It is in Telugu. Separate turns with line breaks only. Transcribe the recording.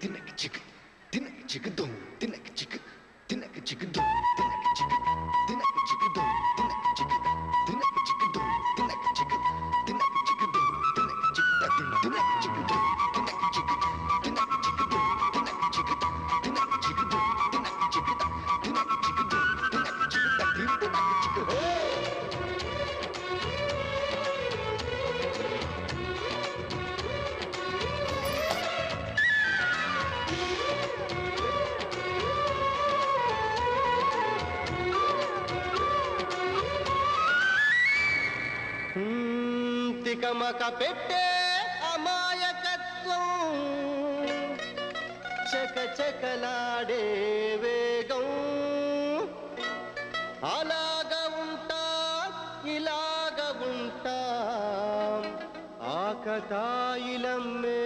తినక చిక్ తినక చిక్ దో తినక చిక్ తినక చిక్ దో తినక చిక్ తినక చిక్ దో తినక చిక్ తినక చిక్ దో తినక చిక్ తినక చిక్ దో తినక చిక్ తినక చిక్ దో తినక చిక్ తినక చిక్ దో తినక చిక్ తినక చిక్ దో తినక చిక్ తినక చిక్ దో తినక చిక్ తినక చిక్
తికమక పెట్టే అమాయకత్వం చకచకలాడే వేగం అలాగ ఉంటా ఇలాగ ఉంటా ఆకతాయిలమ్మే